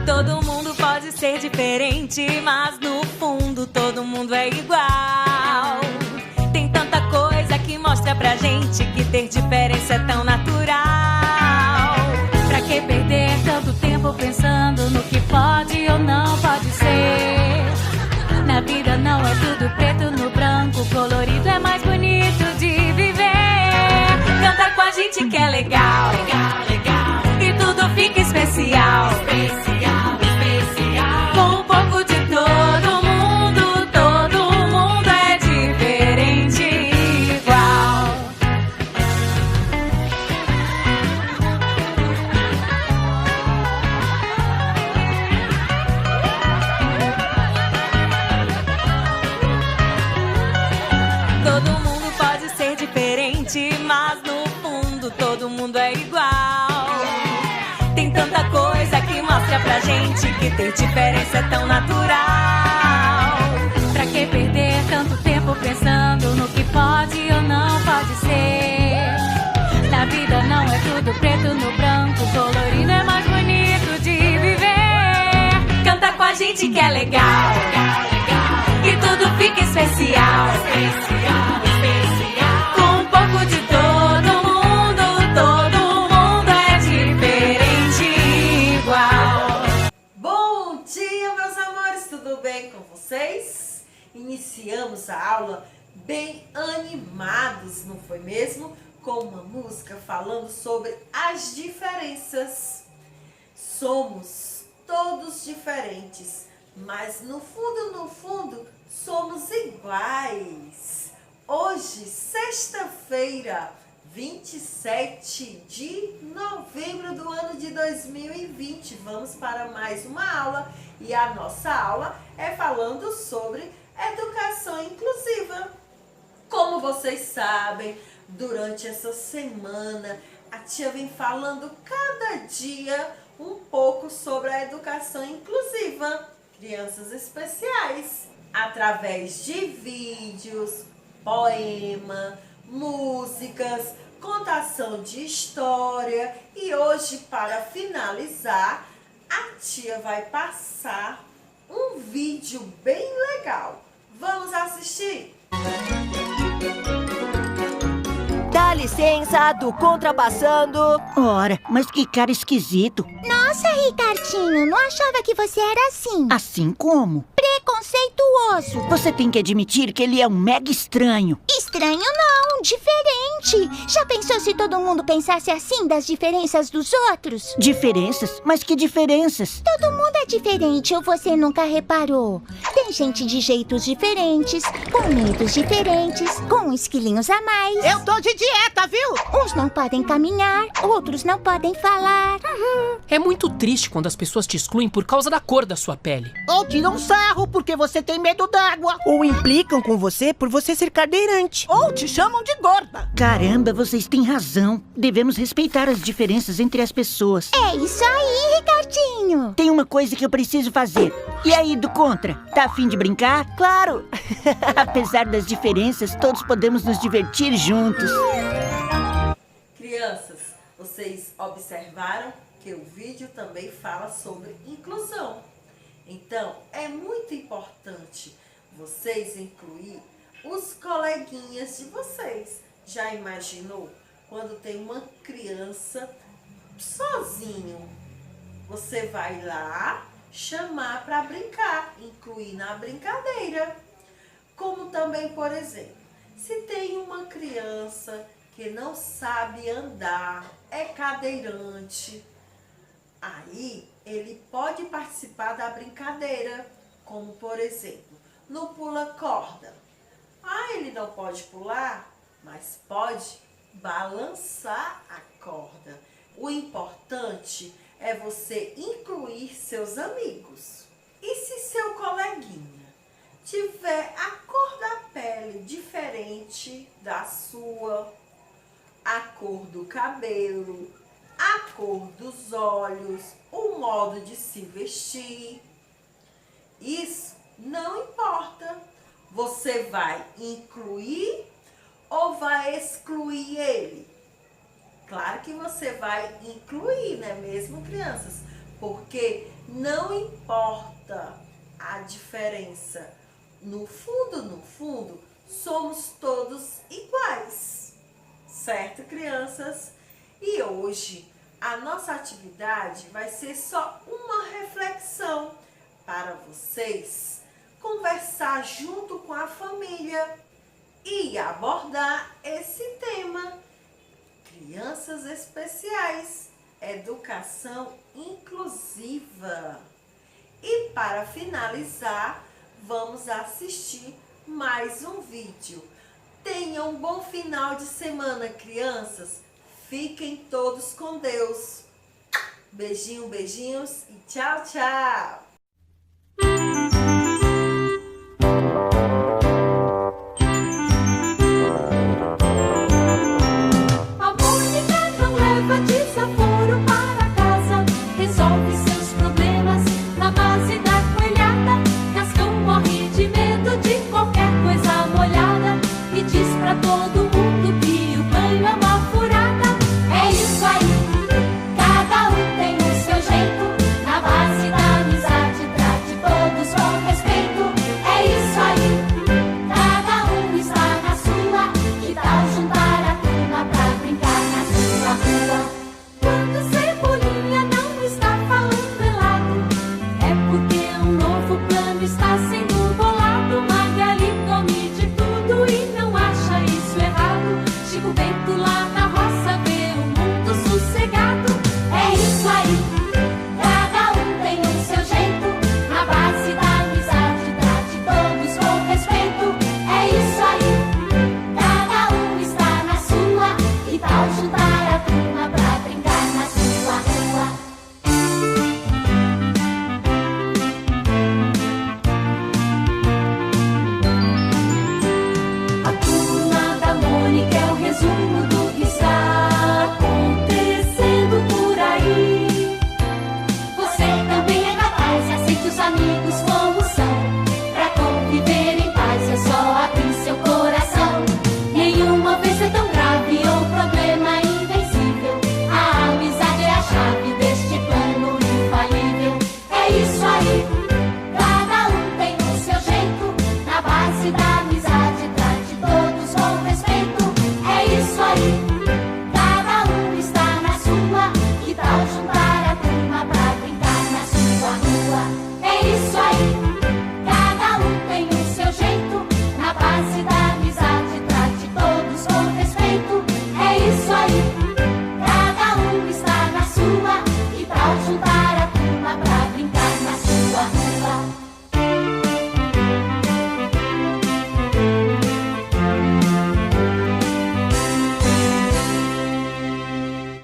Todo mundo pode ser diferente, mas no fundo todo mundo é igual. Tem tanta coisa que mostra pra gente que ter diferença é tão natural. Pra que perder tanto tempo pensando no que pode ou não pode ser? Na vida não é tudo preto no branco, colorido é mais bonito de viver. Canta com a gente que é legal, legal, legal, e tudo fica especial. Com um pouco de todo mundo é diferente e igual. Todo mundo pode ser diferente, mas no fundo todo mundo é igual. Tem tanta coisa que mostra pra gente que ter diferença é tão natural. Pra que perder tanto tempo pensando no que pode ou não pode ser? Na vida não é tudo preto no branco, colorido é mais bonito de viver. Canta com a gente que é legal, legal, legal, e tudo fica especial. Com um pouco de todo mundo é diferente e igual. Bom dia, meus amores, tudo bem com vocês? Iniciamos a aula bem animados, não foi mesmo? Com uma música falando sobre as diferenças. Somos todos diferentes, mas no fundo, somos iguais. Hoje, sexta-feira, 27 de novembro do ano de 2020. Vamos para mais uma aula e a nossa aula é falando sobre educação inclusiva. Como vocês sabem, durante essa semana a tia vem falando cada dia um pouco sobre a educação inclusiva, crianças especiais, através de vídeos, poema, músicas, contação de história. E hoje, para finalizar, a tia vai passar um vídeo bem legal. Vamos assistir? Dá licença, do Contrapassando. Ora, mas que cara esquisito. Nossa, Ricardinho, não achava que você era assim. Assim como? Preconceituoso. Você tem que admitir que ele é um mega estranho. Estranho não, diferente. Já pensou se todo mundo pensasse assim das diferenças dos outros? Diferenças? Mas que diferenças? Todo mundo é diferente, ou você nunca reparou? Tem gente de jeitos diferentes, com medos diferentes, com esquilinhos a mais. Eu tô de dieta, viu? Uns não podem caminhar, outros não podem falar. É muito triste quando as pessoas te excluem por causa da cor da sua pele. Ou tiram um sarro porque você tem medo d'água. Ou implicam com você por você ser cadeirante. Ou te chamam de gorda. Caramba, vocês têm razão. Devemos respeitar as diferenças entre as pessoas. É isso aí, Ricardinho. Tem uma coisa que eu preciso fazer. E aí, do Contra? Tá a fim de brincar? Claro! Apesar das diferenças, todos podemos nos divertir juntos. Crianças, vocês observaram que o vídeo também fala sobre inclusão. Então, é muito importante vocês incluir os coleguinhas de vocês. Já imaginou quando tem uma criança sozinho? Você vai lá chamar para brincar, incluir na brincadeira. Como também, por exemplo, se tem uma criança que não sabe andar, é cadeirante, aí ele pode participar da brincadeira, como por exemplo, no pula-corda. Ah, ele não pode pular, mas pode balançar a corda. O importante é você incluir seus amigos. E se seu coleguinha tiver a cor da pele diferente da sua, a cor do cabelo, a cor dos olhos, o modo de se vestir, isso não importa. Você vai incluir ou vai excluir ele? Claro que você vai incluir, não é mesmo, crianças? Porque não importa a diferença. No fundo, somos todos iguais. Certo, crianças? E hoje, a nossa atividade vai ser só uma reflexão para vocês conversar junto com a família e abordar esse tema. Crianças especiais, educação inclusiva. E para finalizar, vamos assistir mais um vídeo. Tenham um bom final de semana, crianças. Fiquem todos com Deus. Beijinho, beijinhos e tchau, tchau.